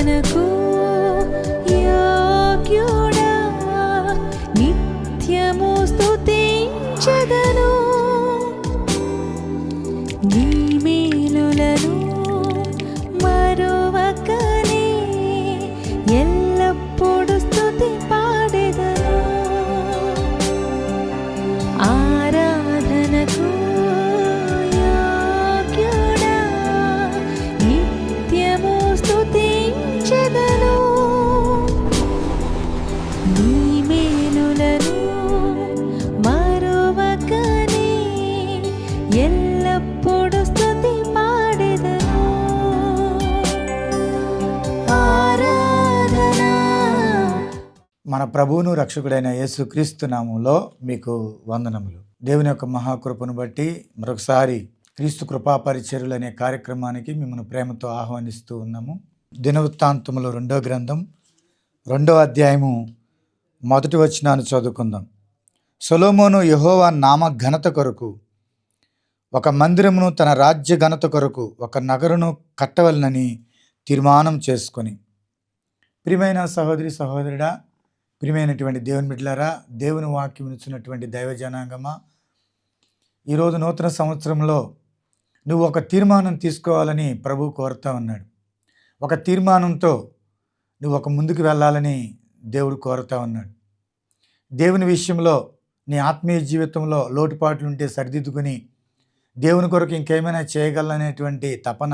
ఆరాధనకు యోగ్యుడా, నిత్యము స్తుతించెదను. నీ మేలులను మరువకనే ఎల్లప్పుడు స్తుతి పాడెదను. ఆరాధనకు యోగ్యుడా, నిత్యము స్తుతించెదను. నీ మేలులను మరువకనే ఎల్లప్పుడు స్తుతి పాడెదను. ఆరాధన. మన ప్రభువును రక్షకుడైన యేసుక్రీస్తు నామములో మీకు వందనములు. దేవుని యొక్క మహాకృపను బట్టి మరొకసారి క్రీస్తు కృపా పరిచర్యలు అనే కార్యక్రమానికి మిమ్మల్ని ప్రేమతో ఆహ్వానిస్తూ ఉన్నాము. దినవృత్తాంతములు 2వ గ్రంథం 2వ అధ్యాయము 1వ వచనాన్ని చదువుకుందాం. సొలొమోను యెహోవా నామ ఘనత కొరకు ఒక మందిరమును, తన రాజ్య ఘనత కొరకు ఒక నగరును కట్టవలనని తీర్మానం చేసుకొని. ప్రియమైన సహోదరి సహోదరుడా, ప్రియమైనటువంటి దేవుని బిడ్డలారా, దేవుని వాక్యం ఇచ్చినటువంటి దైవ జనాంగమా, ఈరోజు నూతన సంవత్సరంలో నువ్వు ఒక తీర్మానం తీసుకోవాలని ప్రభు కోరుతా ఉన్నాడు. ఒక తీర్మానంతో నువ్వు ఒక ముందుకు వెళ్ళాలని దేవుడు కోరుతా ఉన్నాడు. దేవుని విషయంలో నీ ఆత్మీయ జీవితంలో లోటుపాట్లు ఉంటే సరిదిద్దుకుని దేవుని కొరకు ఇంకేమైనా చేయగలనేటువంటి తపన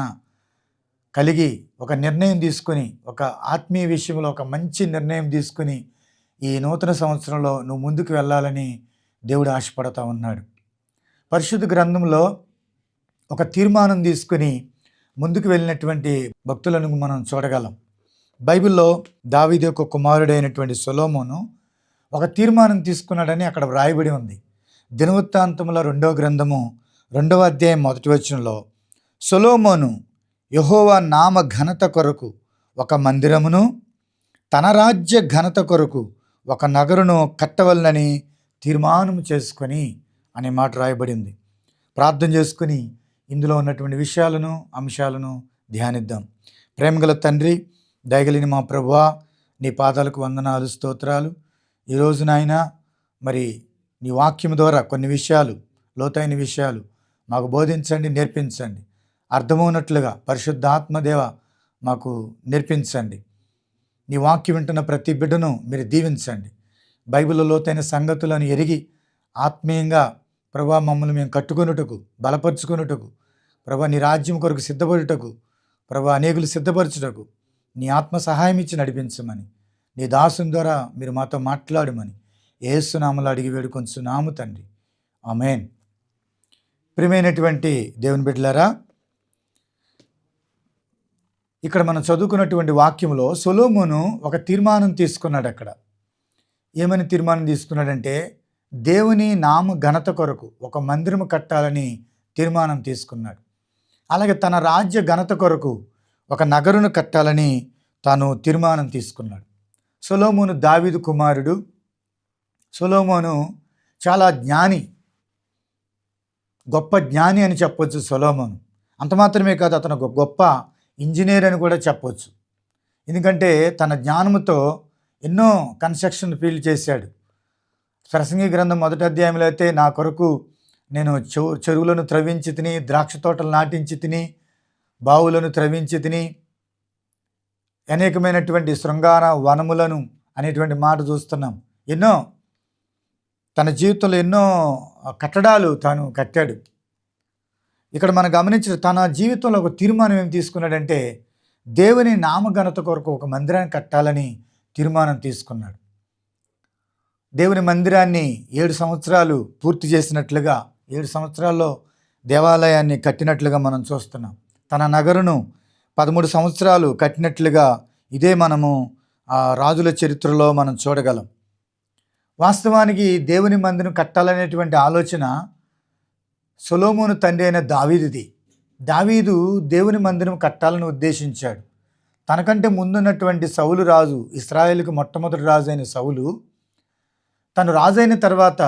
కలిగి ఒక నిర్ణయం తీసుకొని, ఒక ఆత్మీయ విషయంలో ఒక మంచి నిర్ణయం తీసుకుని ఈ నూతన సంవత్సరంలో నువ్వు ముందుకు వెళ్ళాలని దేవుడు ఆశపడతా ఉన్నాడు. పరిశుద్ధ గ్రంథంలో ఒక తీర్మానం తీసుకుని ముందుకు వెళ్ళినటువంటి భక్తులను మనం చూడగలం. బైబిల్లో దావీదు యొక్క కుమారుడైనటువంటి సొలొమోను ఒక తీర్మానం తీసుకున్నాడని అక్కడ వ్రాయబడి ఉంది. దినవృత్తాంతముల 2వ గ్రంథము 2వ అధ్యాయం 1వ వచనంలో, సొలొమోను యెహోవా నామ ఘనత కొరకు ఒక మందిరమును, తన రాజ్య ఘనత కొరకు ఒక నగరును కట్టవలనని తీర్మానం చేసుకొని అనే మాట రాయబడింది. ప్రార్థన చేసుకుని ఇందులో ఉన్నటువంటి విషయాలను, అంశాలను ధ్యానిద్దాం. ప్రేమగల తండ్రి, దయగలిగిన మా ప్రభువా, నీ పాదాలకు వందనాలు, స్తోత్రాలు. ఈరోజు నాయనా, మరి నీ వాక్యం ద్వారా కొన్ని విషయాలు, లోతైన విషయాలు మాకు బోధించండి, నేర్పించండి. అర్థమవునట్లుగా పరిశుద్ధాత్మదేవ మాకు నేర్పించండి. నీ వాక్యం వింటున్న ప్రతి బిడ్డను మీరు దీవించండి. బైబిల్లో లోతైన సంగతులను ఎరిగి ఆత్మీయంగా ప్రభా మమ్మల్ని మేము కట్టుకొనుటకు, బలపరుచుకొనుటకు, ప్రభా నీ రాజ్యం కొరకు సిద్ధపడుటకు, ప్రభా అనేకులు సిద్ధపరచుటకు నీ ఆత్మ సహాయం ఇచ్చి నడిపించమని, నీ దాసుని ద్వారా మీరు మాతో మాట్లాడమని యేసు నామములో అడిగి వేడుకొంచున్నాము తండ్రి, ఆమేన్. ప్రియమైనటువంటి దేవుని బిడ్డలారా, ఇక్కడ మనం చదువుకున్నటువంటి వాక్యంలో సొలొమోను ఒక తీర్మానం తీసుకున్నాడు. అక్కడ ఏమని తీర్మానం తీసుకున్నాడంటే, దేవుని నామ ఘనత కొరకు ఒక మందిరము కట్టాలని తీర్మానం తీసుకున్నాడు. అలాగే తన రాజ్య ఘనత కొరకు ఒక నగరును కట్టాలని తాను తీర్మానం తీసుకున్నాడు. సొలొమోను దావీదు కుమారుడు. సొలొమోను చాలా జ్ఞాని, గొప్ప జ్ఞాని అని చెప్పొచ్చు సొలొమోను. అంత మాత్రమే కాదు, అతను ఒక గొప్ప ఇంజనీర్ అని కూడా చెప్పవచ్చు. ఎందుకంటే తన జ్ఞానముతో ఎన్నో కన్స్ట్రక్షన్ ఫీల్డ్ చేశాడు. ప్రసంగి గ్రంథం 1వ అధ్యాయంలో అయితే, నా కొరకు నేను చెరువులను త్రవ్వించి తిని, ద్రాక్ష తోటలు నాటించి తిని, బావులను త్రవ్వించి తిని, అనేకమైనటువంటి శృంగార వనములను అనేటువంటి మాట చూస్తున్నాం. ఎన్నో తన జీవితంలో ఎన్నో కట్టడాలు తాను కట్టాడు. ఇక్కడ మనం గమనించిన తన జీవితంలో ఒక తీర్మానం ఏం తీసుకున్నాడంటే, దేవుని నామఘనత కొరకు ఒక మందిరాన్ని కట్టాలని తీర్మానం తీసుకున్నాడు. దేవుని మందిరాన్ని 7 సంవత్సరాలు పూర్తి చేసినట్లుగా, 7 సంవత్సరాల్లో దేవాలయాన్ని కట్టినట్లుగా మనం చూస్తున్నాం. తన నగరును 13 సంవత్సరాలు కట్టినట్లుగా ఇదే మనము రాజుల చరిత్రలో మనం చూడగలం. వాస్తవానికి దేవుని మందిరం కట్టాలనేటువంటి ఆలోచన సొలొమోను తండ్రి అయిన దావీదుది. దావీదు దేవుని మందిరం కట్టాలని ఉద్దేశించాడు. తనకంటే ముందున్నటువంటి సౌలు రాజు, ఇశ్రాయేలుకు మొట్టమొదటి రాజు అయిన సౌలు, తను రాజైన తర్వాత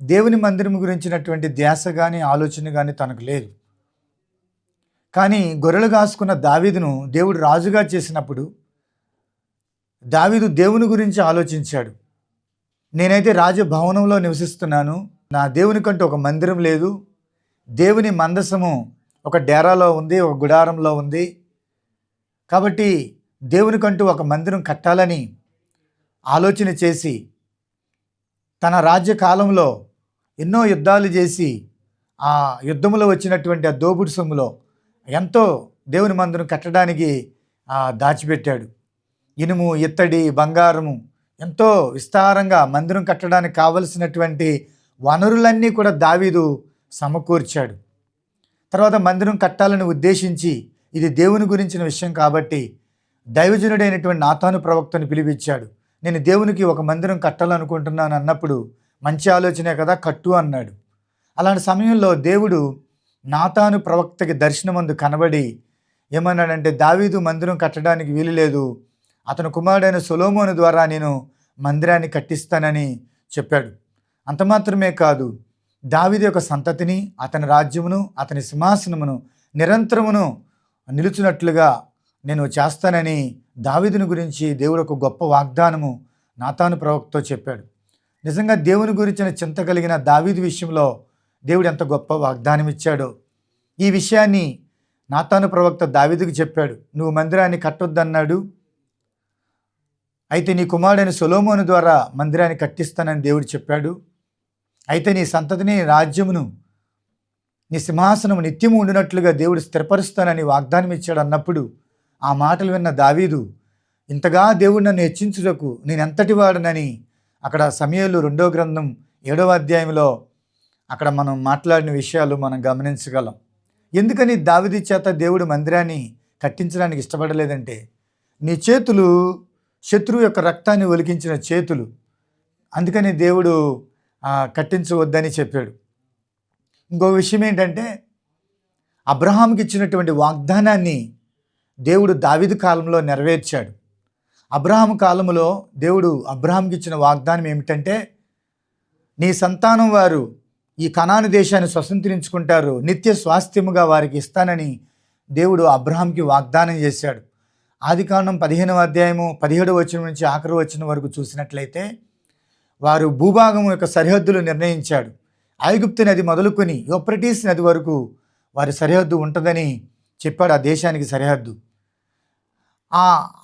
దేవుని మందిరం గురించినటువంటి ధ్యాస కానీ ఆలోచన కానీ తనకు లేదు. కానీ గొర్రెలు కాసుకున్న దావీదును దేవుడు రాజుగా చేసినప్పుడు, దావీదు దేవుని గురించి ఆలోచించాడు. నేనైతే రాజభవనంలో నివసిస్తున్నాను, నా దేవునికంటూ ఒక మందిరం లేదు, దేవుని మందసము ఒక డేరాలో ఉంది, ఒక గుడారంలో ఉంది. కాబట్టి దేవునికంటూ ఒక మందిరం కట్టాలని ఆలోచన చేసి తన రాజ్య కాలంలో ఎన్నో యుద్ధాలు చేసి ఆ యుద్ధంలో వచ్చినటువంటి ఆ దోపుడు సొమ్ములో ఎంతో దేవుని మందిరం కట్టడానికి దాచిపెట్టాడు. ఇనుము, ఇత్తడి, బంగారము ఎంతో విస్తారంగా మందిరం కట్టడానికి కావలసినటువంటి వనరులన్నీ కూడా దావీదు సమకూర్చాడు. తర్వాత మందిరం కట్టాలని ఉద్దేశించి ఇది దేవుని గురించిన విషయం కాబట్టి దైవజనుడైనటువంటి నాతాను ప్రవక్తను పిలిపించాడు. నేను దేవునికి ఒక మందిరం కట్టాలనుకుంటున్నాను అన్నప్పుడు, మంచి ఆలోచనే కదా, కట్టు అన్నాడు. అలాంటి సమయంలో దేవుడు నాతాను ప్రవక్తకి దర్శనమందు కనబడి ఏమన్నాడంటే, దావీదు మందిరం కట్టడానికి వీలు లేదు, అతని కుమారుడైన సొలొమోను ద్వారా నేను మందిరాన్ని కట్టిస్తానని చెప్పాడు. అంత మాత్రమే కాదు, దావీదు యొక్క సంతతిని, అతని రాజ్యమును, అతని సింహాసనమును నిరంతరమును నిలుచున్నట్లుగా నేను చేస్తానని దావీదుని గురించి దేవుడు ఒక గొప్ప వాగ్దానము నాతాను ప్రవక్తతో చెప్పాడు. నిజంగా దేవుని గురించిన చింత కలిగిన దావీదు విషయంలో దేవుడు ఎంత గొప్ప వాగ్దానం ఇచ్చాడో ఈ విషయాన్ని నాతాను ప్రవక్త దావీదుకు చెప్పాడు. నువ్వు మందిరాన్ని కట్టొద్దన్నాడు, అయితే నీ కుమారుడైన సొలొమోను ద్వారా మందిరాన్ని కట్టిస్తానని దేవుడు చెప్పాడు. అయితే నీ సంతతిని, రాజ్యమును, నీ సింహాసనము నిత్యము ఉండినట్లుగా దేవుడు స్థిరపరుస్తానని వాగ్దానం ఇచ్చాడు అన్నప్పుడు ఆ మాటలు విన్న దావీదు, ఇంతగా దేవుడు నన్ను హెచ్చించుటకు నేను ఎంతటి వాడనని అక్కడ సమూయేలు 2వ గ్రంథం 7వ అధ్యాయంలో అక్కడ మనం మాట్లాడిన విషయాలు మనం గమనించగలం. ఎందుకని దావీదు చేత దేవుడు మందిరాన్ని కట్టించడానికి ఇష్టపడలేదంటే, నీ చేతులు శత్రువు యొక్క రక్తాన్ని ఒలికించిన చేతులు, అందుకని దేవుడు కట్టించవద్దని చెప్పాడు. ఇంకో విషయం ఏంటంటే, అబ్రహాంకి ఇచ్చినటువంటి వాగ్దానాన్ని దేవుడు దావీదు కాలంలో నెరవేర్చాడు. అబ్రహాము కాలంలో దేవుడు అబ్రహాంకి ఇచ్చిన వాగ్దానం ఏమిటంటే, నీ సంతానం వారు ఈ కనాను దేశాన్ని స్వతంత్రించుకుంటారు, నిత్య స్వాస్థ్యముగా వారికి ఇస్తానని దేవుడు అబ్రహాంకి వాగ్దానం చేశాడు. ఆదికాండం 15వ అధ్యాయము 17వ వచనం నుంచి ఆఖరి వచనం వరకు చూసినట్లయితే వారు భూభాగం యొక్క సరిహద్దులు నిర్ణయించాడు. ఐగుప్తు నది మొదలుకొని యూఫ్రటీస్ నది వరకు వారి సరిహద్దు ఉంటుందని చెప్పాడు. ఆ దేశానికి సరిహద్దు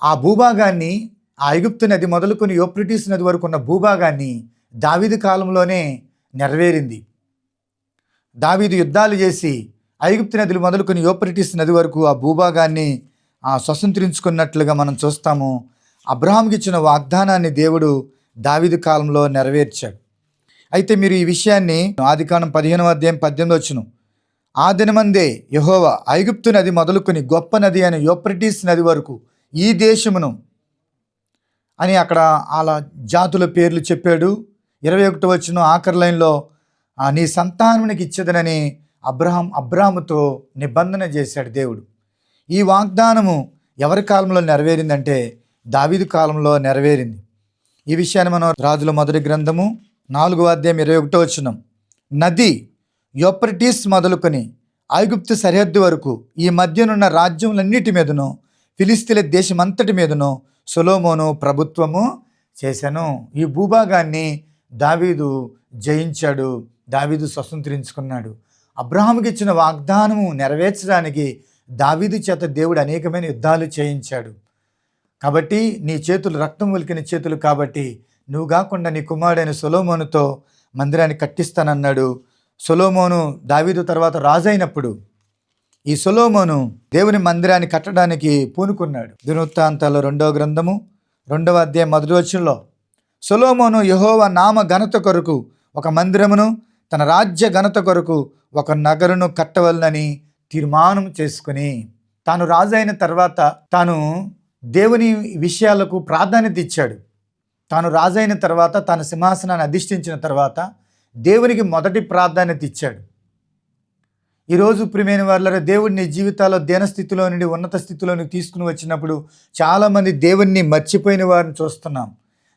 ఆ భూభాగాన్ని, ఆ ఐగుప్తు నది మొదలుకొని యూఫ్రటీస్ నది వరకు ఉన్న భూభాగాన్ని దావీదు కాలంలోనే నెరవేరింది. దావీదు యుద్ధాలు చేసి ఐగుప్తు నదులు మొదలుకొని యూఫ్రటీస్ నది వరకు ఆ భూభాగాన్ని స్వతంత్రించుకున్నట్లుగా మనం చూస్తాము. అబ్రహాంకి ఇచ్చిన వాగ్దానాన్ని దేవుడు దావీదు కాలంలో నెరవేర్చాడు. అయితే మీరు ఈ విషయాన్ని ఆదికాండం 15వ అధ్యాయం 18వ వచనం, ఆ దినమందే యెహోవా ఐగుప్తు నది మొదలుకొని గొప్ప నది అయిన యూఫ్రటీస్ నది వరకు ఈ దేశమును అని అక్కడ అలా జాతుల పేర్లు చెప్పాడు. 21వ వచనం ఆఖరి లైన్లో నీ సంతానానికి ఇచ్చేదనని అబ్రాహాముతో నిబంధన చేశాడు దేవుడు. ఈ వాగ్దానము ఎవరి కాలంలో నెరవేరిందంటే దావీదు కాలంలో నెరవేరింది. ఈ విషయాన్ని మనం రాజుల మొదటి గ్రంథము 4వ అధ్యాయం 21వ వచనం, నది యూఫ్రటీస్ మొదలుకొని ఐగుప్తు సరిహద్దు వరకు ఈ మధ్యనున్న రాజ్యములన్నిటి మీదను ఫిలిస్తీన్ల దేశమంతటి మీదను సొలొమోను ప్రభుత్వము చేశాను. ఈ భూభాగాన్ని దావీదు జయించాడు, దావీదు స్వతంత్రించుకున్నాడు. అబ్రహాముకి ఇచ్చిన వాగ్దానము నెరవేర్చడానికి దావీదు చేత దేవుడు అనేకమైన యుద్ధాలు చేయించాడు. కాబట్టి నీ చేతులు రక్తం ఒలికిన చేతులు కాబట్టి నువ్వు కాకుండా నీ కుమారుడైన సొలొమోనుతో మందిరాన్ని కట్టిస్తానన్నాడు. సొలొమోను దావీదు తర్వాత రాజు అయినప్పుడు ఈ సొలొమోను దేవుని మందిరాన్ని కట్టడానికి పూనుకున్నాడు. దినవృత్తాంతాలు 2వ గ్రంథము 2వ అధ్యాయం 1వ వచనంలో సొలొమోను యెహోవా నామ ఘనత కొరకు ఒక మందిరమును, తన రాజ్య ఘనత కొరకు ఒక నగరును కట్టవలనని తీర్మానం చేసుకుని, తాను రాజు అయిన తర్వాత తాను దేవుని విషయాలకు ప్రాధాన్యత ఇచ్చాడు. తాను రాజు అయిన తర్వాత, తన సింహాసనాన్ని అధిష్ఠించిన తర్వాత దేవునికి మొదటి ప్రాధాన్యత ఇచ్చాడు. ఈరోజు ప్రియమైన వారులారా, దేవుడు నీ జీవితాల్లో దీనస్థితిలో నుండి ఉన్నత స్థితిలోనికి తీసుకుని వచ్చినప్పుడు చాలామంది దేవుణ్ణి మర్చిపోయిన వారిని చూస్తున్నాం.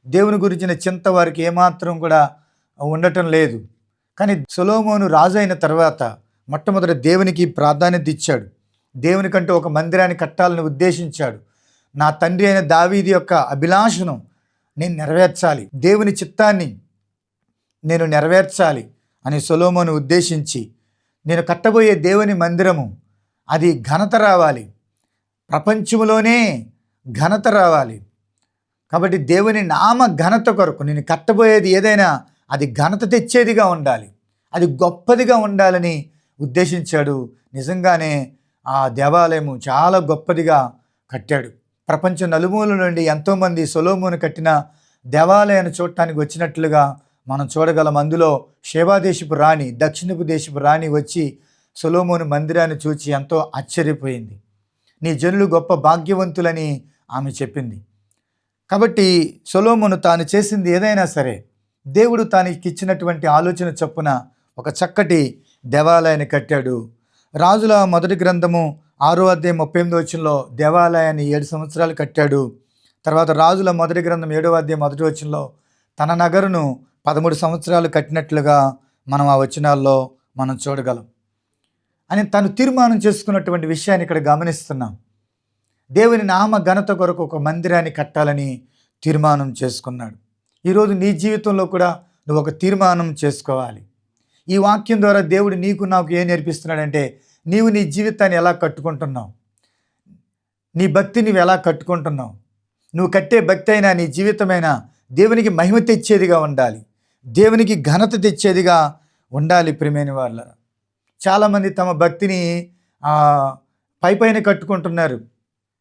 దేవుని గురించిన చింత వారికి ఏమాత్రం కూడా ఉండటం లేదు. కానీ సొలొమోను రాజు అయిన తర్వాత మొట్టమొదటి దేవునికి ప్రాధాన్యత ఇచ్చాడు. దేవునికంటూ ఒక మందిరాన్ని కట్టాలని ఉద్దేశించాడు. నా తండ్రి అయిన దావీదు యొక్క అభిలాషను నేను నెరవేర్చాలి, దేవుని చిత్తాన్ని నేను నెరవేర్చాలి అని సొలొమోను ఉద్దేశించి, నేను కట్టబోయే దేవుని మందిరము అది ఘనత రావాలి, ప్రపంచంలోనే ఘనత రావాలి. కాబట్టి దేవుని నామ ఘనత కొరకు నేను కట్టబోయేది ఏదైనా అది ఘనత తెచ్చేదిగా ఉండాలి, అది గొప్పదిగా ఉండాలని ఉద్దేశించాడు. నిజంగానే ఆ దేవాలయము చాలా గొప్పదిగా కట్టాడు. ప్రపంచం నలుమూల నుండి ఎంతోమంది సొలొమోను కట్టిన దేవాలయాన్ని చూడటానికి వచ్చినట్లుగా మనం చూడగలం. అందులో షేబా దేశపు రాణి, దక్షిణపు దేశపు రాణి వచ్చి సొలొమోను మందిరాన్ని చూచి ఎంతో ఆశ్చర్యపోయింది. నీ జనులు గొప్ప భాగ్యవంతులని ఆమె చెప్పింది. కాబట్టి సొలొమోను తాను చేసింది ఏదైనా సరే దేవుడు తానికి ఇచ్చినటువంటి ఆలోచన చొప్పున ఒక చక్కటి దేవాలయాన్ని కట్టాడు. రాజుల మొదటి గ్రంథము 6వ అధ్యాయం 38వ వచనంలో దేవాలయాన్ని 7 సంవత్సరాలు కట్టాడు. తర్వాత రాజుల మొదటి గ్రంథం 7వ అధ్యాయం 1వ వచనంలో తన నగరును 13 సంవత్సరాలు కట్టినట్లుగా మనం ఆ వచనాల్లో మనం చూడగలం. అని తను తీర్మానం చేసుకున్నటువంటి విషయాన్ని ఇక్కడ గమనిస్తున్నాం. దేవుని నామ ఘనత కొరకు ఒక మందిరాన్ని కట్టాలని తీర్మానం చేసుకున్నాడు. ఈరోజు నీ జీవితంలో కూడా నువ్వు ఒక తీర్మానం చేసుకోవాలి. ఈ వాక్యం ద్వారా దేవుడు నీకు నాకు ఏం నేర్పిస్తున్నాడంటే, నీవు నీ జీవితాన్ని ఎలా కట్టుకుంటున్నావు, నీ భక్తి నువ్వు ఎలా కట్టుకుంటున్నావు. నువ్వు కట్టే భక్తి అయినా నీ జీవితమైనా దేవునికి మహిమ తెచ్చేదిగా ఉండాలి, దేవునికి ఘనత తెచ్చేదిగా ఉండాలి. ప్రియమైన వాళ్ళ చాలామంది తమ భక్తిని పైపైన కట్టుకుంటున్నారు.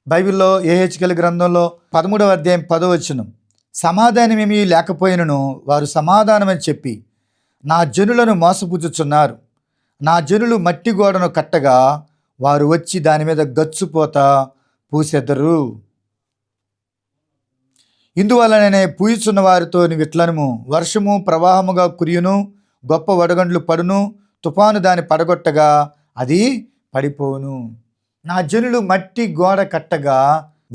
బైబిల్లో యెహెజ్కేలు గ్రంథంలో 13వ అధ్యాయం 10వ వచనం, సమాధానమేమీ లేకపోయినను వారు సమాధానమని చెప్పి నా జనులను మోసపుచ్చుచున్నారు. నా జనులు మట్టి గోడను కట్టగా వారు వచ్చి దాని మీద గచ్చుపోత పూసెదరు. ఇందువలననే పూయుచున్న వారితో విట్లనము, వర్షము ప్రవాహముగా కురియును, గొప్ప వడగండ్లు పడును, తుఫాను దాన్ని పడగొట్టగా అది పడిపోను. నా జనులు మట్టి గోడ కట్టగా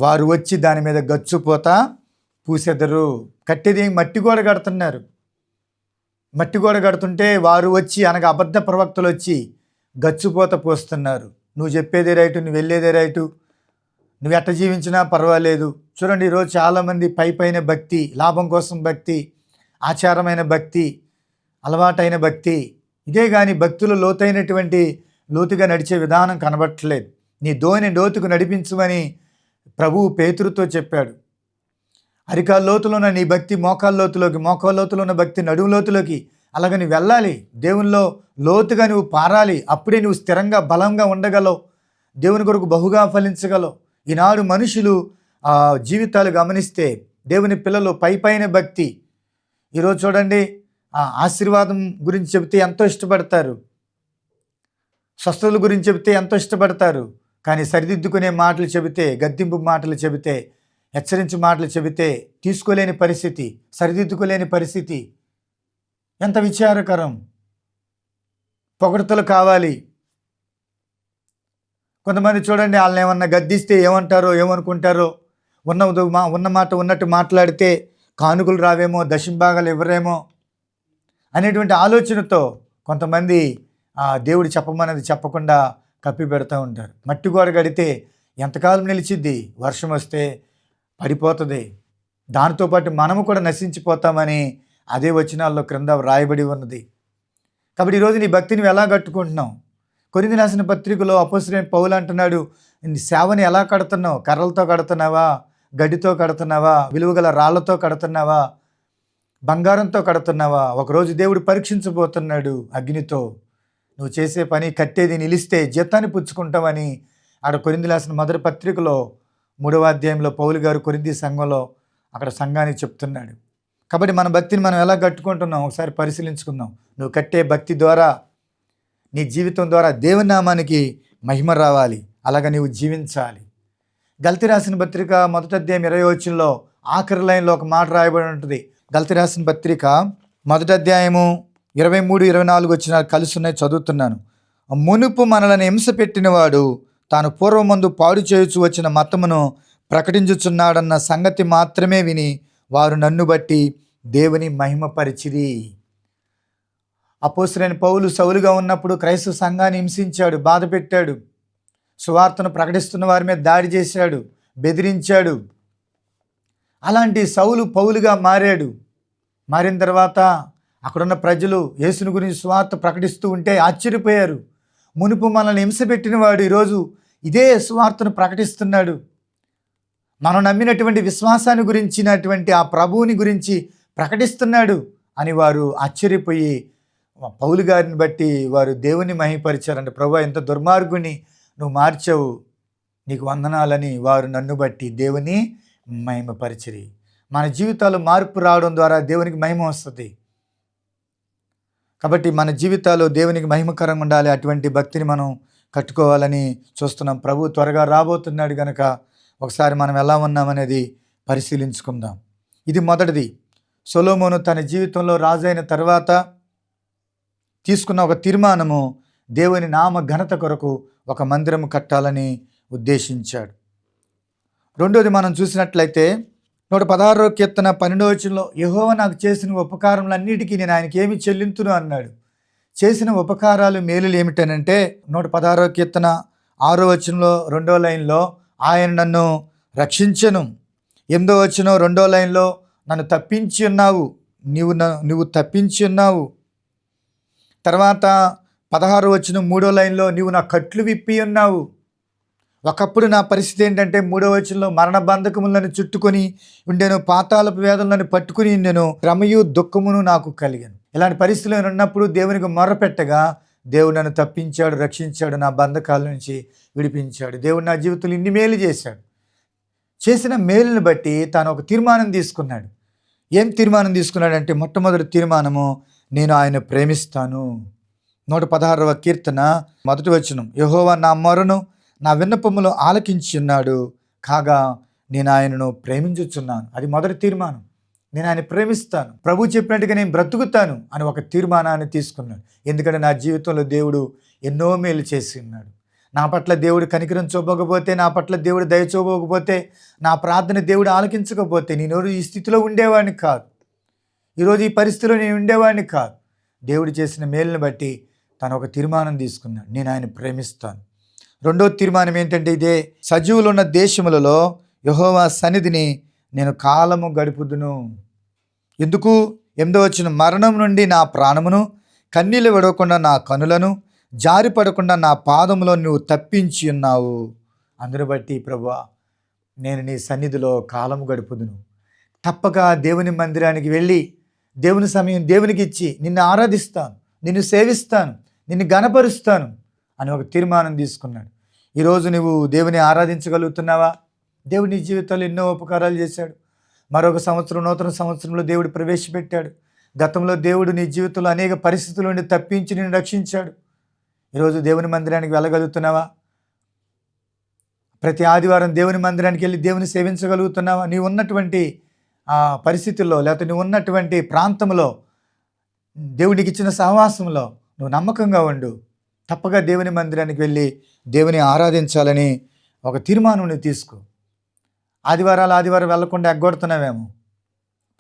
వారు వచ్చి దాని మీద గచ్చుపోతా పూసెదరు. కట్టేది మట్టి గోడ కడుతున్నారు. మట్టి గోడ కడుతుంటే వారు వచ్చి అనగా అబద్ధ ప్రవక్తలు వచ్చి గచ్చుపోత పోస్తున్నారు. నువ్వు చెప్పేదే రైటు, నువ్వు వెళ్ళేదే రైటు, నువ్వు ఎట్ట జీవించినా పర్వాలేదు. చూడండి, ఈరోజు చాలామంది పైపైన భక్తి, లాభం కోసం భక్తి, ఆచారమైన భక్తి, అలవాటైన భక్తి, ఇదే కానీ భక్తులు లోతుగా నడిచే విధానం కనబట్టలేదు. నీ లోతుకు నడిపించమని ప్రభువు పేతురుతో చెప్పాడు. అరికాల లోతులో ఉన్న నీ భక్తి మోకాల లోతులోకి, మోకాల లోతులో ఉన్న భక్తి నడుము లోతులోకి, అలాగ నువ్వు వెళ్ళాలి. దేవునిలో లోతుగా నువ్వు పారాలి. అప్పుడే నువ్వు స్థిరంగా బలంగా ఉండగలవు, దేవుని కొరకు బహుగా ఫలించగలవు. ఈనాడు మనుషులు జీవితాలు గమనిస్తే దేవుని పిల్లలు పైపైన భక్తి. ఈరోజు చూడండి, ఆశీర్వాదం గురించి చెబితే ఎంతో ఇష్టపడతారు, స్వస్థతల గురించి చెబితే ఎంతో ఇష్టపడతారు. కానీ సరిదిద్దుకునే మాటలు చెబితే, గద్దింపు మాటలు చెబితే, హెచ్చరించే మాటలు చెబితే తీసుకోలేని పరిస్థితి, సరిదిద్దుకోలేని పరిస్థితి. ఎంత విచారకరం. పొగడ్తలు కావాలి. కొంతమంది చూడండి, వాళ్ళని ఏమన్నా గద్దిస్తే ఏమంటారో ఏమనుకుంటారో, ఉన్న మాట ఉన్నట్టు మాట్లాడితే కానుకలు రావేమో, దశంభాగాలు ఇవ్వరేమో అనేటువంటి ఆలోచనతో కొంతమంది దేవుడు చెప్పమన్నది చెప్పకుండా కప్పి పెడతా ఉంటారు. మట్టి గోడ కడితే ఎంతకాలం నిలిచిద్ది, వర్షం వస్తే పడిపోతుంది, దానితో పాటు మనము కూడా నశించిపోతామని అదే వచనాల్లో క్రింద రాయబడి ఉన్నది. కాబట్టి ఈరోజు నీ భక్తిని నువ్వు ఎలా కట్టుకుంటున్నావు? కొరింథీ రాసిన పత్రికలో అపోస్తలుడైన పౌలు అంటున్నాడు, నీ సేవని ఎలా కడుతున్నావు? కర్రలతో కడుతున్నావా, గడ్డితో కడుతున్నావా, విలువగల రాళ్లతో కడుతున్నావా, బంగారంతో కడుతున్నావా? ఒకరోజు దేవుడు పరీక్షించబోతున్నాడు అగ్నితో. నువ్వు చేసే పని కట్టేది నిలిస్తే జీతాన్ని పుచ్చుకుంటావని అక్కడ కొరింథీ రాసిన మొదటి పత్రికలో 3వ అధ్యాయంలో పౌలు గారు కొరింథీ సంఘంలో అక్కడ సంఘానికి చెప్తున్నాడు. కాబట్టి మన భక్తిని మనం ఎలా కట్టుకుంటున్నాం ఒకసారి పరిశీలించుకుందాం. నువ్వు కట్టే భక్తి ద్వారా, నీ జీవితం ద్వారా దేవుని నామానికి మహిమ రావాలి, అలాగ నీవు జీవించాలి. గల్తీ రాసిన పత్రిక 1వ అధ్యాయం 20వ వచనంలో ఆఖరి లైన్లో ఒక మాట రాయబడి ఉంటుంది. గల్తీ రాసిన పత్రిక 1వ అధ్యాయము 23-24 వచనాలు కలిసి ఉన్నాయి, చదువుతున్నాను. మునుపు మనలను హింస పెట్టినవాడు తాను పూర్వమందు పాడు చేయుచు వచ్చిన మతమును ప్రకటించుచున్నాడన్న సంగతి మాత్రమే విని వారు నన్ను బట్టి దేవుని మహిమపరిచిరి. అపోస్తలుడైన పౌలు సౌలుగా ఉన్నప్పుడు క్రైస్తవ సంఘాన్ని హింసించాడు, బాధ పెట్టాడు, సువార్తను ప్రకటిస్తున్న వారి మీద దాడి చేశాడు, బెదిరించాడు. అలాంటి సౌలు పౌలుగా మారాడు. మారిన తర్వాత అక్కడున్న ప్రజలు యేసుని గురించి సువార్త ప్రకటిస్తూ ఉంటే ఆశ్చర్యపోయారు. మునుపు మనల్ని హింసపెట్టిన వాడు ఈరోజు ఇదే సువార్తను ప్రకటిస్తున్నాడు. మనం నమ్మినటువంటి విశ్వాసాన్ని గురించినటువంటి ఆ ప్రభువుని గురించి ప్రకటిస్తున్నాడు అని వారు ఆశ్చర్యపోయి పౌలు గారిని బట్టి వారు దేవుని మహిమపరిచారంటే, ప్రభువా ఎంత దుర్మార్గుని నువ్వు మార్చావు, నీకు వందనాలని వారు నన్ను బట్టి దేవుని మహిమపరిచిరి. మన జీవితాలు మార్పు రావడం ద్వారా దేవునికి మహిమ వస్తుంది. కాబట్టి మన జీవితాల్లో దేవునికి మహిమకరంగా ఉండాలి. అటువంటి భక్తిని మనం కట్టుకోవాలని చూస్తున్నాం. ప్రభు త్వరగా రాబోతున్నాడు కనుక ఒకసారి మనం ఎలా ఉన్నామనేది పరిశీలించుకుందాం. ఇది మొదటిది. సొలొమోను తన జీవితంలో రాజైన తర్వాత తీసుకున్న ఒక తీర్మానము, దేవుని నామ ఘనత కొరకు ఒక మందిరం కట్టాలని ఉద్దేశించాడు. రెండోది మనం చూసినట్లయితే 116వ కీర్తన 12వ వచనంలో, యెహోవా నాకు చేసిన ఉపకారములన్నిటికీ నేను ఆయనకి ఏమి చెల్లింతును అన్నాడు. చేసిన ఉపకారాలు మేలులు ఏమిటనంటే 116వ కీర్తన 6వ వచనంలో 2వ లైన్లో, ఆయన నన్ను రక్షించెను. 8వ వచనం 2వ లైన్లో, నన్ను తప్పించి ఉన్నావు, నువ్వు తప్పించి ఉన్నావు. తర్వాత 16వ వచనం 3వ లైన్లో, నీవు నా కట్లు విప్పి ఉన్నావు. ఒకప్పుడు నా పరిస్థితి ఏంటంటే 3వ వచనంలో, మరణ బంధకములను చుట్టుకొని ఉండేను, పాతాళపు వేదనలను పట్టుకుని ఉండెను, శ్రమయు దుఃఖమును నాకు కలిగాను. ఇలాంటి పరిస్థితులు ఉన్నప్పుడు దేవునికి మొర్రపెట్టగా దేవుడు నన్ను తప్పించాడు, రక్షించాడు, నా బంధకాల నుంచి విడిపించాడు. దేవుడు నా జీవితంలో ఇన్ని మేలు చేశాడు. చేసిన మేలుని బట్టి తాను ఒక తీర్మానం తీసుకున్నాడు. ఏం తీర్మానం తీసుకున్నాడంటే, మొట్టమొదటి తీర్మానము, నేను ఆయన ప్రేమిస్తాను. 116వ కీర్తన 1వ వచనం, యెహోవా నా మొరను నా విన్నపములో ఆలకించి ఉన్నాడు, కాగా నేను ఆయనను ప్రేమించుచున్నాను. అది మొదటి తీర్మానం. నేను ఆయన ప్రేమిస్తాను, ప్రభు చెప్పినట్టుగా నేను బ్రతుకుతాను అని ఒక తీర్మానాన్ని తీసుకున్నాడు. ఎందుకంటే నా జీవితంలో దేవుడు ఎన్నో మేలు చేసి ఉన్నాడు. నా పట్ల దేవుడు కనికరం చూపకపోతే, నా పట్ల దేవుడు దయ చూపకపోతే, నా ప్రార్థన దేవుడు ఆలకించకపోతే నేను ఈ స్థితిలో ఉండేవాడిని కాదు. ఈరోజు ఈ పరిస్థితిలో నేను ఉండేవాడిని కాదు. దేవుడు చేసిన మేలుని బట్టి తను ఒక తీర్మానం తీసుకున్నాడు, నేను ఆయన ప్రేమిస్తాను. రెండో తీర్మానం ఏంటంటే ఇదే, సజీవులున్న దేశములలో యెహోవా సన్నిధిని నేను కాలము గడుపుదును. ఎందుకు? 8వ వచనం, మరణం నుండి నా ప్రాణమును, కన్నీళ్ళు విడవకుండా నా కనులను, జారిపడకుండా నా పాదములో నువ్వు తప్పించి ఉన్నావు. అందును బట్టి ప్రభువా, నేను నీ సన్నిధిలో కాలము గడుపుదును. తప్పక దేవుని మందిరానికి వెళ్ళి దేవుని సమయం దేవునికి ఇచ్చి నిన్ను ఆరాధిస్తాను, నిన్ను సేవిస్తాను, నిన్ను గణపరుస్తాను అని ఒక తీర్మానం తీసుకున్నాడు. ఈరోజు నువ్వు దేవుని ఆరాధించగలుగుతున్నావా? దేవుడి నీ జీవితంలో ఎన్నో ఉపకారాలు చేశాడు. మరొక సంవత్సరం, నూతన సంవత్సరంలో దేవుడు ప్రవేశపెట్టాడు. గతంలో దేవుడు నీ జీవితంలో అనేక పరిస్థితుల నుండి తప్పించి నిన్ను రక్షించాడు. ఈరోజు దేవుని మందిరానికి వెళ్ళగలుగుతున్నావా? ప్రతి ఆదివారం దేవుని మందిరానికి వెళ్ళి దేవుని సేవించగలుగుతున్నావా? నీవు ఉన్నటువంటి పరిస్థితుల్లో, లేకపోతే నువ్వు ఉన్నటువంటి ప్రాంతంలో, దేవుడికి ఇచ్చిన సహవాసంలో నువ్వు నమ్మకంగా ఉండు. తప్పగా దేవుని మందిరానికి వెళ్ళి దేవుని ఆరాధించాలని ఒక తీర్మానం నువ్వు తీసుకో. ఆదివారం వెళ్లకుండా ఎగ్గొడుతున్నామేమో,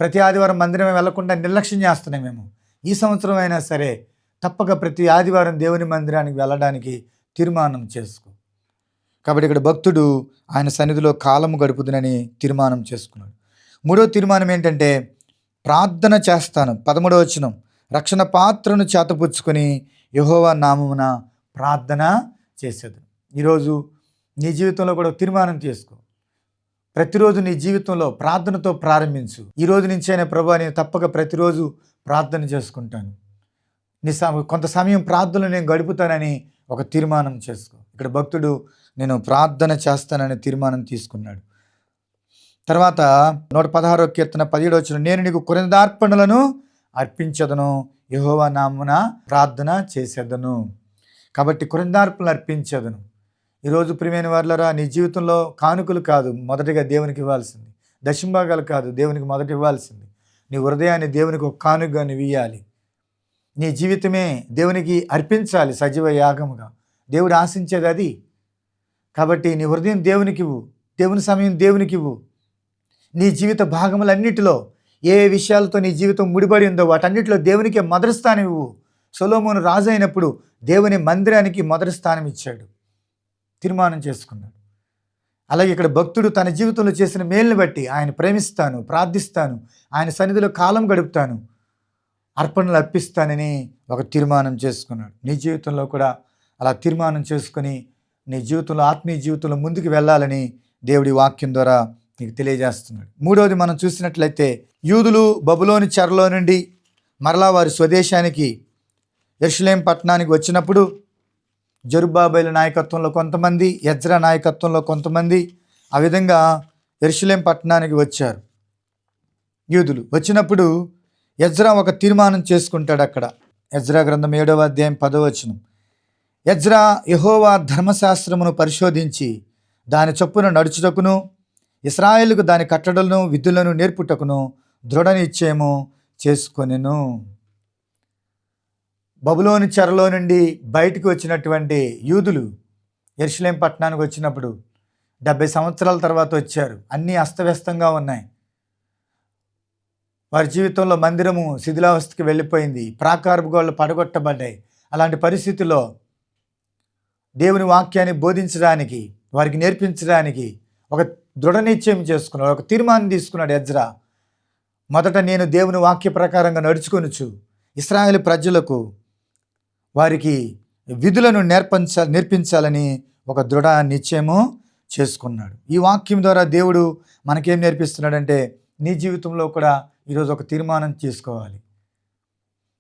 ప్రతి ఆదివారం మందిరమే వెళ్లకుండా నిర్లక్ష్యం చేస్తున్నామేమో. ఈ సంవత్సరం అయినా సరే తప్పక ప్రతి ఆదివారం దేవుని మందిరానికి వెళ్ళడానికి తీర్మానం చేసుకో. కాబట్టి ఇక్కడ భక్తుడు ఆయన సన్నిధిలో కాలము గడుపుదునని తీర్మానం చేసుకున్నాడు. మూడో తీర్మానం ఏంటంటే, ప్రార్థన చేస్తాను. 13వ వచనం, రక్షణ పాత్రను చేతపుచ్చుకొని యెహోవా నామమున ప్రార్థన చేసేది. ఈరోజు నీ జీవితంలో కూడా తీర్మానం చేసుకో. ప్రతిరోజు నీ జీవితంలో ప్రార్థనతో ప్రారంభించు. ఈ రోజు నుంచైనా ప్రభువా, నేను తప్పక ప్రతిరోజు ప్రార్థన చేసుకుంటాను, కొంత సమయం ప్రార్థనలో నేను గడుపుతానని ఒక తీర్మానం చేసుకో. ఇక్కడ భక్తుడు నేను ప్రార్థన చేస్తానని తీర్మానం తీసుకున్నాడు. తర్వాత 116వ కీర్తన 17వ వచనం, నేను నీకు కృతజ్ఞతార్పణలను అర్పించదను, యెహోవా నామమున ప్రార్థన చేసేదను. కాబట్టి కృతజ్ఞతార్పణలు అర్పించదను. ఈరోజు ప్రియమైన వారులారా, నీ జీవితంలో కానుకలు కాదు మొదటిగా దేవునికి ఇవ్వాల్సింది, దశంభాగాలు కాదు దేవునికి మొదట ఇవ్వాల్సింది. నీ హృదయాన్ని దేవునికి ఒక కానుకగా నువ్వు ఇవ్వాలి. నీ జీవితమే దేవునికి అర్పించాలి సజీవ యాగముగా. దేవుడు ఆశించేది అది. కాబట్టి నీ హృదయం దేవునికి ఇవ్వు, దేవుని సమయం దేవునికి ఇవ్వు. నీ జీవిత భాగములన్నిటిలో ఏ విషయాలతో నీ జీవితం ముడిపడి ఉందో వాటన్నిటిలో దేవునికి మొదటి స్థానం ఇవ్వు. సొలొమోను రాజు అయినప్పుడు దేవుని మందిరానికి మొదటి స్థానం ఇచ్చాడు, తీర్మానం చేసుకున్నాడు. అలాగే ఇక్కడ భక్తుడు తన జీవితంలో చేసిన మేలుని బట్టి ఆయన ప్రేమిస్తాను, ప్రార్థిస్తాను, ఆయన సన్నిధిలో కాలం గడుపుతాను, అర్పణలు అర్పిస్తానని ఒక తీర్మానం చేసుకున్నాడు. నీ జీవితంలో కూడా అలా తీర్మానం చేసుకొని నీ జీవితంలో, ఆత్మీయ జీవితంలో ముందుకు వెళ్ళాలని దేవుడి వాక్యం ద్వారా నీకు తెలియజేస్తున్నాడు. మూడవది మనం చూసినట్లయితే, యూదులు బబులోని చెరలో నుండి మరలా వారి స్వదేశానికి యెరూషలేము పట్టణానికి వచ్చినప్పుడు జెరుబ్బాబెలు నాయకత్వంలో కొంతమంది, ఎజ్రా నాయకత్వంలో కొంతమంది ఆ విధంగా యెరూషలేము పట్టణానికి వచ్చారు. యూదులు వచ్చినప్పుడు ఎజ్రా ఒక తీర్మానం చేసుకుంటాడు. అక్కడ ఎజ్రా గ్రంథం 7వ అధ్యాయం 10వ వచనం, ఎజ్రా యెహోవా ధర్మశాస్త్రమును పరిశోధించి దాని చొప్పున నడుచుటకును ఇశ్రాయేలుకు దాని కట్టడలను విధులను నేర్పుటకును దృఢ నిశ్చయము చేసుకొనెను. బబులోని చెరలో నుండి బయటకు వచ్చినటువంటి యూదులు యెరూషలేము పట్టణానికి వచ్చినప్పుడు 70 సంవత్సరాల తర్వాత వచ్చారు. అన్నీ అస్తవ్యస్తంగా ఉన్నాయి. వారి జీవితంలో మందిరము శిథిలావస్థకి వెళ్ళిపోయింది, ప్రాకారపు గోడలు పడగొట్టబడ్డాయి. అలాంటి పరిస్థితుల్లో దేవుని వాక్యాన్ని బోధించడానికి, వారికి నేర్పించడానికి ఒక దృఢ నిశ్చయం చేసుకున్నాడు, ఒక తీర్మానం తీసుకున్నాడు ఎజ్రా. మొదట నేను దేవుని వాక్య ప్రకారంగా నడుచుకొనుచు ఇశ్రాయేలు ప్రజలకు వారికి విధులను నేర్పించాలని ఒక దృఢ నిశ్చయము చేసుకున్నాడు. ఈ వాక్యం ద్వారా దేవుడు మనకేం నేర్పిస్తున్నాడంటే, నీ జీవితంలో కూడా ఈరోజు ఒక తీర్మానం చేసుకోవాలి.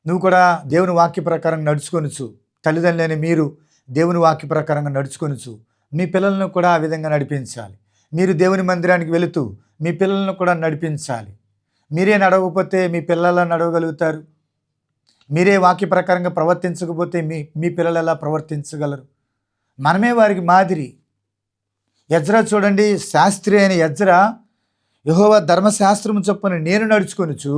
నువ్వు కూడా దేవుని వాక్య ప్రకారం నడుచుకొనుచు, తల్లిదండ్రులైన మీరు దేవుని వాక్య ప్రకారంగా నడుచుకొనుచు మీ పిల్లలను కూడా ఆ విధంగా నడిపించాలి. మీరు దేవుని మందిరానికి వెళుతూ మీ పిల్లలను కూడా నడిపించాలి. మీరే నడవకపోతే మీ పిల్లలు నడవగలుగుతారు? మీరే వాక్య ప్రకారంగా ప్రవర్తించకపోతే మీ పిల్లలు ఎలా ప్రవర్తించగలరు? మనమే వారికి మాదిరి. ఎజ్రా చూడండి, శాస్త్రి అయిన ఎజ్రా యెహోవా ధర్మశాస్త్రము చొప్పున నేను నడుచుకొనుచు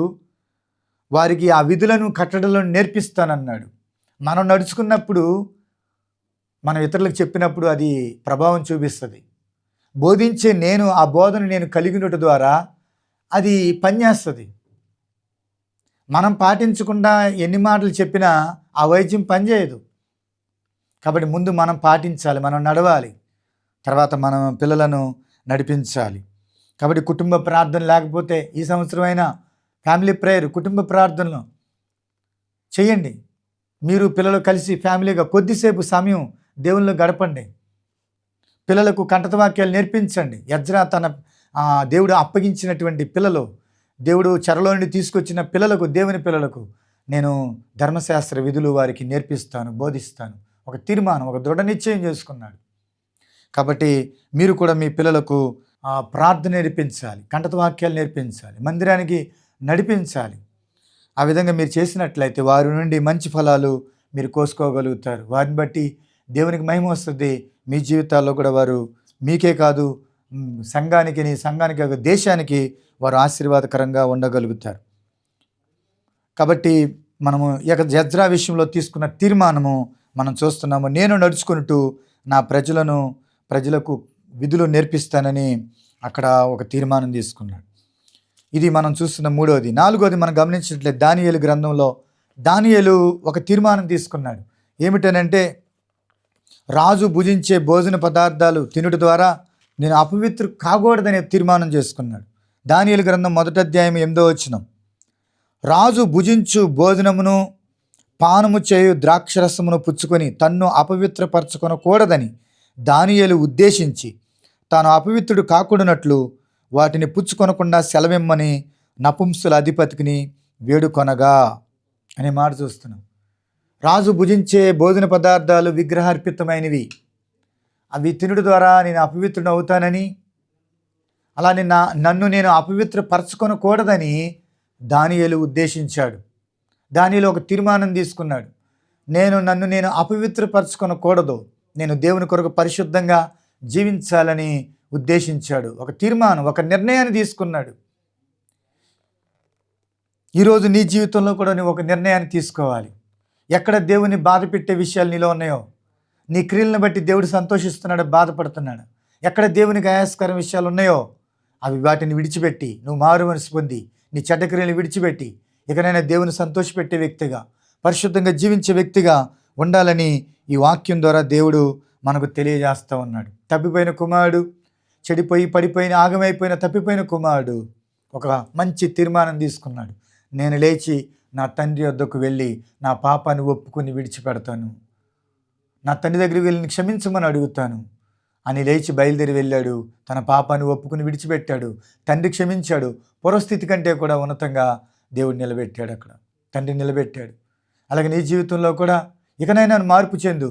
వారికి ఆ విధులను కట్టడలను నేర్పిస్తానన్నాడు. మనం నడుచుకున్నప్పుడు, మనం ఇతరులకు చెప్పినప్పుడు అది ప్రభావం చూపిస్తుంది. బోధించే నేను ఆ బోధన నేను కలిగినట్టు ద్వారా అది పనిచేస్తుంది. మనం పాటించకుండా ఎన్ని మాటలు చెప్పినా ఆ వైద్యం పనిచేయదు. కాబట్టి ముందు మనం పాటించాలి, మనం నడవాలి, తర్వాత మనం పిల్లలను నడిపించాలి. కాబట్టి కుటుంబ ప్రార్థన లేకపోతే ఈ సంవత్సరమైనా ఫ్యామిలీ ప్రేయర్, కుటుంబ ప్రార్థనలు చేయండి. మీరు పిల్లలు కలిసి ఫ్యామిలీగా కొద్దిసేపు సమయం దేవుళ్ళు గడపండి. పిల్లలకు కంటత వాక్యాలు నేర్పించండి. ఎజ్రా తన దేవుడు అప్పగించినటువంటి పిల్లలు, దేవుడు చెరలో నుండి తీసుకొచ్చిన పిల్లలకు, దేవుని పిల్లలకు నేను ధర్మశాస్త్ర విధులు వారికి నేర్పిస్తాను, బోధిస్తాను, ఒక తీర్మానం, ఒక దృఢ నిశ్చయం చేసుకున్నాడు. కాబట్టి మీరు కూడా మీ పిల్లలకు ప్రార్థన నేర్పించాలి, కంటత వాక్యాలు నేర్పించాలి, మందిరానికి నడిపించాలి. ఆ విధంగా మీరు చేసినట్లయితే వారి నుండి మంచి ఫలాలు మీరు కోసుకోగలుగుతారు. వారిని బట్టి దేవునికి మహిమ వస్తుంది. మీ జీవితాల్లో కూడా వారు మీకే కాదు, సంఘానికి దేశానికి వారు ఆశీర్వాదకరంగా ఉండగలుగుతారు. కాబట్టి మనము ఎజ్రా విషయంలో తీసుకున్న తీర్మానము మనం చూస్తున్నాము. నేను నడుచుకుంటూ నా ప్రజలకు విధులు నేర్పిస్తానని అక్కడ ఒక తీర్మానం తీసుకున్నాడు. ఇది మనం చూస్తున్న మూడవది. నాలుగవది మనం గమనించినట్లయితే దానియేలు గ్రంథంలో దానియేలు ఒక తీర్మానం తీసుకున్నాడు. ఏమిటనంటే, రాజు భుజించే భోజన పదార్థాలు తినుట ద్వారా నేను అపవిత్రు కాకూడదనే తీర్మానం చేసుకున్నాడు. దానియేలు గ్రంథం 1వ అధ్యాయం 8వ వచనం, రాజు భుజించు భోజనమును పానము చేయు ద్రాక్షరసమును పుచ్చుకొని తన్ను అపవిత్రపరచుకొనకూడదని దానియేలు ఉద్దేశించి తాను అపవిత్రుడు కాకూడనట్లు వాటిని పుచ్చుకొనకుండా సెలవిమ్మని నపుంసుల అధిపతిని వేడుకొనగా అనే మాట చూస్తున్నాం. రాజు భుజించే భోజన పదార్థాలు విగ్రహార్పితమైనవి, అవి తినుడు ద్వారా నేను అపవిత్రుడు అవుతానని, అలానే నన్ను నేను అపవిత్రపరచుకొనకూడదని దానియేలు ఉద్దేశించాడు. దానియేలు ఒక తీర్మానం తీసుకున్నాడు. నన్ను నేను అపవిత్రపరచుకొనకూడదు, నేను దేవుని కొరకు పరిశుద్ధంగా జీవించాలని ఉద్దేశించాడు. ఒక తీర్మానం, ఒక నిర్ణయాన్ని తీసుకున్నాడు. ఈరోజు నీ జీవితంలో కూడా నువ్వు ఒక నిర్ణయాన్ని తీసుకోవాలి. ఎక్కడ దేవుని బాధ పెట్టే విషయాలు నీలో ఉన్నాయో, నీ క్రియలను బట్టి దేవుడు సంతోషిస్తున్నాడు, బాధపడుతున్నాడు, ఎక్కడ దేవునికి ఆయాస్కర విషయాలు ఉన్నాయో వాటిని విడిచిపెట్టి నువ్వు మారు మనసు పొంది నీ చెడ్డ క్రియలను విడిచిపెట్టి ఇకనైనా దేవుని సంతోషపెట్టే వ్యక్తిగా, పరిశుద్ధంగా జీవించే వ్యక్తిగా ఉండాలని ఈ వాక్యం ద్వారా దేవుడు మనకు తెలియజేస్తూ ఉన్నాడు. తప్పిపోయిన కుమారుడు చెడిపోయి పడిపోయిన ఆగమైపోయిన తప్పిపోయిన కుమారుడు ఒక మంచి తీర్మానం తీసుకున్నాడు. నేను లేచి నా తండ్రి వద్దకు వెళ్ళి నా పాపాన్ని ఒప్పుకొని విడిచిపెడతాను, నా తండ్రి దగ్గరికి వెళ్ళి క్షమించమని అడుగుతాను అని లేచి బయలుదేరి వెళ్ళాడు. తన పాపాన్ని ఒప్పుకుని విడిచిపెట్టాడు. తండ్రి క్షమించాడు. పూర్వస్థితి కంటే కూడా ఉన్నతంగా దేవుడు నిలబెట్టాడు. అక్కడ తండ్రి నిలబెట్టాడు. అలాగే నీ జీవితంలో కూడా ఇకనైనా మార్పు చెందు.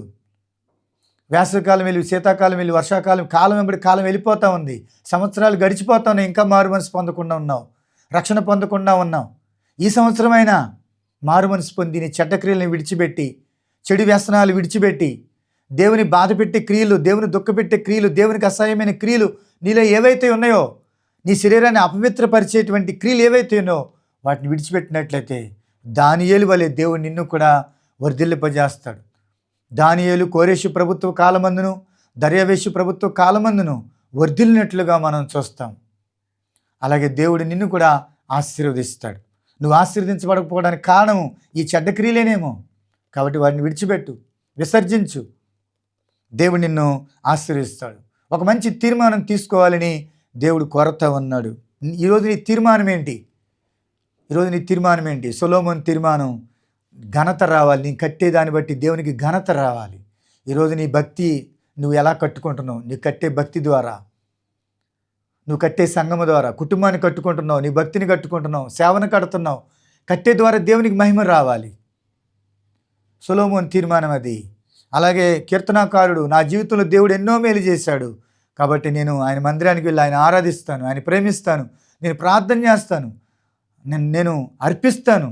వేసవికాలం వెళ్ళి శీతాకాలం వెళ్ళి వర్షాకాలం కాలం వెంబడి కాలం వెళ్ళిపోతూ ఉంది. సంవత్సరాలు గడిచిపోతా ఉన్నాయి. ఇంకా మారు మనసు పొందకుండా ఉన్నావు, రక్షణ పొందకుండా ఉన్నావు. ఈ సంవత్సరమైనా మారు మనసు పొంది నీ చెడ్డ క్రియలను విడిచిపెట్టి, చెడు వ్యసనాలు విడిచిపెట్టి, దేవుని బాధపెట్టే క్రియలు, దేవుని దుఃఖపెట్టే క్రియలు, దేవునికి అసహ్యమైన క్రియలు నీలో ఏవైతే ఉన్నాయో, నీ శరీరాన్ని అపవిత్రపరిచేటువంటి క్రియలు ఏవైతే ఉన్నాయో వాటిని విడిచిపెట్టినట్లయితే దానియేలు వలె దేవుడు నిన్ను కూడా వర్ధిల్లింపజేస్తాడు. దానియేలు కోరేషు ప్రభుత్వ కాలమందును దర్యావేషు ప్రభుత్వ కాలమందును వర్ధిల్లినట్లుగా మనం చూస్తాం. అలాగే దేవుడు నిన్ను కూడా ఆశీర్వదిస్తాడు. నువ్వు ఆశీర్వదించబడకపోవడానికి కారణం ఈ చెడ్డ క్రియలేనేమో. కాబట్టి వాటిని విడిచిపెట్టు, విసర్జించు. దేవుడు నిన్ను ఆశీర్వదిస్తాడు. ఒక మంచి తీర్మానం తీసుకోవాలని దేవుడు కోరుతా ఉన్నాడు. ఈరోజు నీ తీర్మానం ఏంటి? సొలొమోను తీర్మానం ఘనత రావాలి. నీ కట్టేదాన్ని బట్టి దేవునికి ఘనత రావాలి. ఈరోజు నీ భక్తి నువ్వు ఎలా కట్టుకుంటున్నావు? నీ కట్టే భక్తి ద్వారా, నువ్వు కట్టే సంఘము ద్వారా కుటుంబాన్ని కట్టుకుంటున్నావు, నీ భక్తిని కట్టుకుంటున్నావు, సేవను కడుతున్నావు. కట్టే ద్వారా దేవునికి మహిమ రావాలి. సొలొమోను తీర్మానం అది. అలాగే కీర్తనాకారుడు, నా జీవితంలో దేవుడు ఎన్నో మేలు చేశాడు కాబట్టి నేను ఆయన మందిరానికి వెళ్ళి ఆయన ఆరాధిస్తాను, ఆయన ప్రేమిస్తాను, నేను ప్రార్థన చేస్తాను, నేను అర్పిస్తాను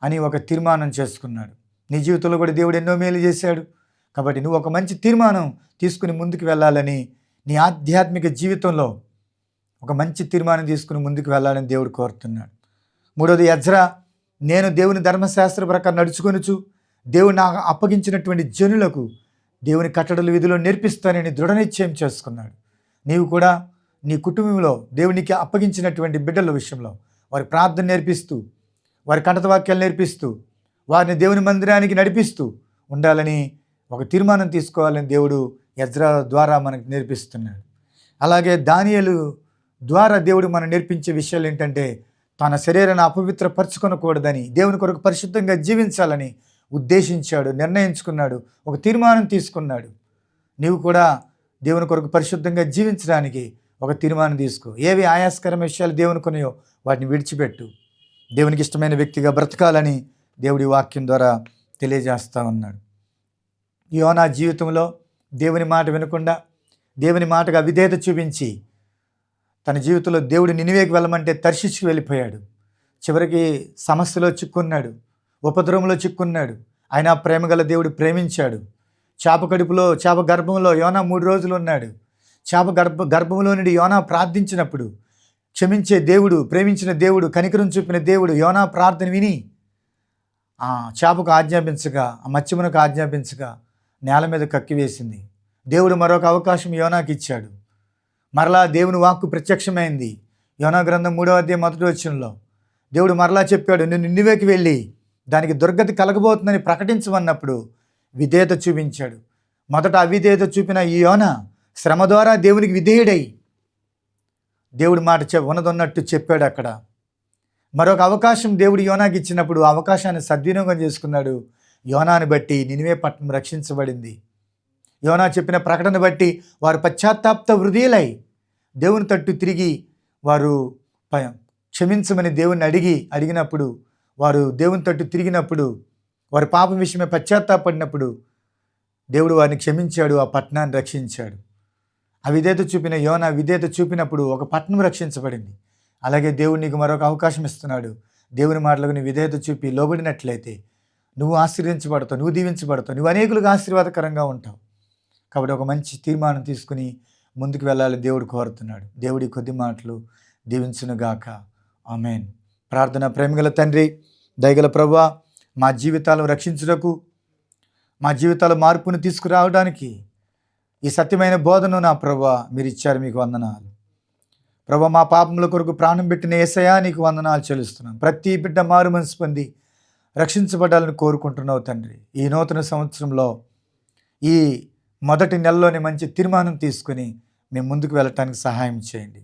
అని ఒక తీర్మానం చేసుకున్నాడు. నీ జీవితంలో కూడా దేవుడు ఎన్నో మేలు చేశాడు కాబట్టి నువ్వు ఒక మంచి తీర్మానం తీసుకుని ముందుకు వెళ్ళాలని, నీ ఆధ్యాత్మిక జీవితంలో ఒక మంచి తీర్మానం తీసుకుని ముందుకు వెళ్ళాలని దేవుడు కోరుతున్నాడు. మూడోది ఎజ్రా, నేను దేవుని ధర్మశాస్త్ర ప్రకారం నడుచుకొనుచు దేవుడు నాకు అప్పగించినటువంటి జనులకు దేవుని కట్టడలు విధులు నేర్పిస్తానని దృఢ నిశ్చయం చేసుకున్నాడు. నీవు కూడా నీ కుటుంబంలో దేవునికి అప్పగించినటువంటి బిడ్డల విషయంలో వారి ప్రార్థన నేర్పిస్తూ, వారి కంటత వాక్యాలు నేర్పిస్తూ, వారిని దేవుని మందిరానికి నడిపిస్తూ ఉండాలని ఒక తీర్మానం తీసుకోవాలని దేవుడు ఎజ్రా ద్వారా మనకు నేర్పిస్తున్నాడు. అలాగే దానియేలు ద్వారా దేవుడు మనం నేర్పించే విషయాలు ఏంటంటే, తన శరీరాన్ని అపవిత్రపరచుకొనకూడదని, దేవుని కొరకు పరిశుద్ధంగా జీవించాలని ఉద్దేశించాడు, నిర్ణయించుకున్నాడు, ఒక తీర్మానం తీసుకున్నాడు. నీవు కూడా దేవుని కొరకు పరిశుద్ధంగా జీవించడానికి ఒక తీర్మానం తీసుకో. ఏవి ఆయాస్కరమైన విషయాలు దేవునికి ఉన్నాయో వాటిని విడిచిపెట్టు. దేవునికి ఇష్టమైన వ్యక్తిగా బ్రతకాలని దేవుడి వాక్యం ద్వారా తెలియజేస్తూ ఉన్నాడు. యోనా జీవితంలో దేవుని మాట వినకుండా దేవుని మాటగా అవిధేయత చూపించి తన జీవితంలో దేవుడు నినివేకి వెళ్ళమంటే తర్షీషుకు వెళ్ళిపోయాడు. చివరికి సమస్యలో చిక్కున్నాడు, ఉపద్రవంలో చిక్కున్నాడు. ఆయన ప్రేమగల దేవుడు ప్రేమించాడు. చేప గర్భంలో యోనా 3 రోజులు ఉన్నాడు. గర్భంలో నుండి యోనా ప్రార్థించినప్పుడు క్షమించే దేవుడు, ప్రేమించిన దేవుడు, కనికరం చూపిన దేవుడు యోనా ప్రార్థన విని ఆ చేపకు ఆజ్ఞాపించగా, ఆ మత్స్యమునకు ఆజ్ఞాపించగా నేల మీద కక్కివేసింది. దేవుడు మరొక అవకాశం యోనాకి ఇచ్చాడు. మరలా దేవుని వాక్కు ప్రత్యక్షమైంది. యోనా గ్రంథం 3వ అధ్యాయం 1వ వచనంలో దేవుడు మరలా చెప్పాడు, నేను నినివేకి వెళ్ళి దానికి దుర్గతి కలగబోతుందని ప్రకటించమన్నప్పుడు విధేయత చూపించాడు. మొదట అవిధేయత చూపిన ఈ యోనా శ్రమ ద్వారా దేవునికి విధేయుడై దేవుడి మాట ఉన్నదన్నట్టు చెప్పాడు. అక్కడ మరొక అవకాశం దేవుడు యోనాకి ఇచ్చినప్పుడు ఆ అవకాశాన్ని సద్వినియోగం చేసుకున్నాడు. యోనాని బట్టి నినివే పట్టణం రక్షించబడింది. యోనా చెప్పిన ప్రకటన బట్టి వారు పశ్చాత్తాప హృదయులై దేవుని తట్టు తిరిగి వారు క్షమించమని దేవుణ్ణి అడిగినప్పుడు, వారు దేవుని తట్టు తిరిగినప్పుడు, వారి పాపం విషయమే పశ్చాత్తాపడినప్పుడు దేవుడు వారిని క్షమించాడు, ఆ పట్టణాన్ని రక్షించాడు. అవిధేయత చూపిన యోనా విధేయత చూపినప్పుడు ఒక పట్టణం రక్షించబడింది. అలాగే దేవుడు నీకు మరొక అవకాశం ఇస్తున్నాడు. దేవుని మాటలకు నీ విధేయత చూపి లోబడినట్లయితే నువ్వు ఆశీర్వదించబడతావు, నువ్వు దీవించబడతావు, నువ్వు అనేకులకు ఆశీర్వాదకరంగా ఉంటావు. కాబట్టి ఒక మంచి తీర్మానం తీసుకుని ముందుకు వెళ్ళాలి దేవుడు కోరుతున్నాడు. దేవుడి కొద్ది మాటలు దీవించునుగాక. ఆమేన్. ప్రార్థన. ప్రేమగల తండ్రి, దయగల ప్రభువా, మా జీవితాలను రక్షించుటకు, మా జీవితాల మార్పును తీసుకురావడానికి ఈ సత్యమైన బోధను నా ప్రభువా మీరు ఇచ్చారు, మీకు వందనాలు. ప్రభువా, మా పాపముల కొరకు ప్రాణం పెట్టిన యేసయ్యా నీకు వందనాలు చెల్లిస్తున్నాను. ప్రతి బిడ్డ మారు మనసు పొంది రక్షించబడాలని కోరుకుంటున్నావు తండ్రి. ఈ నూతన సంవత్సరంలో ఈ మొదటి నెలలోనే మంచి తీర్మానం తీసుకుని మేము ముందుకు వెళ్ళటానికి సహాయం చేయండి.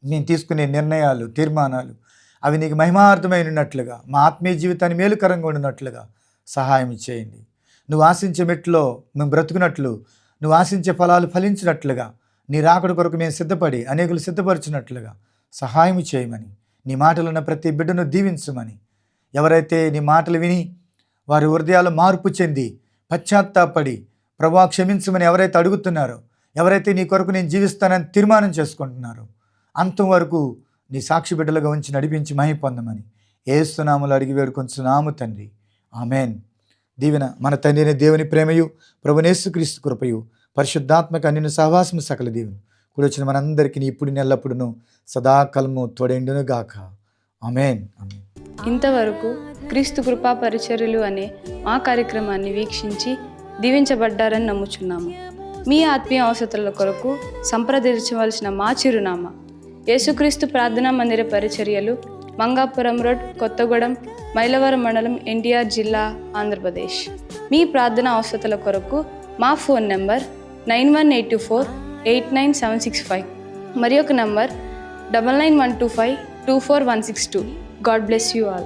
నేను తీసుకునే నిర్ణయాలు, తీర్మానాలు అవి నీకు మహిమార్థమైనట్లుగా, మా ఆత్మీయ జీవితాన్ని మేలుకరంగా ఉండినట్లుగా సహాయం చేయండి. నువ్వు ఆశించే మెట్లో మేము బ్రతుకున్నట్లు, నువ్వు ఆశించే ఫలాలు ఫలించినట్లుగా, నీ రాకడ కొరకు మేము సిద్ధపడి అనేకులు సిద్ధపరిచినట్లుగా సహాయం చేయమని, నీ మాటలున్న ప్రతి బిడ్డను దీవించమని, ఎవరైతే నీ మాటలు విని వారి హృదయాలు మార్పు చెంది పశ్చాత్తాపడి ప్రభువా క్షమించమని ఎవరైతే అడుగుతున్నారో, ఎవరైతే నీ కొరకు నేను జీవిస్తానని తీర్మానం చేసుకుంటున్నారో, అంతం వరకు నీ సాక్షి బిడ్డలుగా ఉంచి నడిపించి మహిమ పొందమని యేసు నామములో అడిగి వేడుకొంచున్నాము తండ్రి, ఆమేన్. దీవెన మన తండ్రి అయిన దేవుని ప్రేమయు ప్రభువైన యేసుక్రీస్తు కృపయు పరిశుద్ధాత్మక అన్యుని సహవాసము సకల దీవెన కూడి వచ్చిన మనందరికీ ఇప్పుడు ఎల్లప్పుడూ సదాకాలము తోడేండును గాక. ఆమేన్. ఆమేన్. ఇంతవరకు క్రీస్తు కృపా పరిచర్యలు అనే మా కార్యక్రమాన్ని వీక్షించి దీవించబడ్డారని నమ్ముచున్నాము. మీ ఆత్మీయ అవసరాల కొరకు సంప్రదించవలసిన మా చిరునామా: యేసుక్రీస్తు ప్రార్థనా మందిర పరిచర్యలు, మంగాపురం రోడ్, కొత్తగూడెం, మైలవరం మండలం, ఎన్టీఆర్ జిల్లా, ఆంధ్రప్రదేశ్. మీ ప్రార్థనా అవసరాల కొరకు మా ఫోన్ నంబర్ 9182489765 మరి ఒక number 9912524162. God bless you all.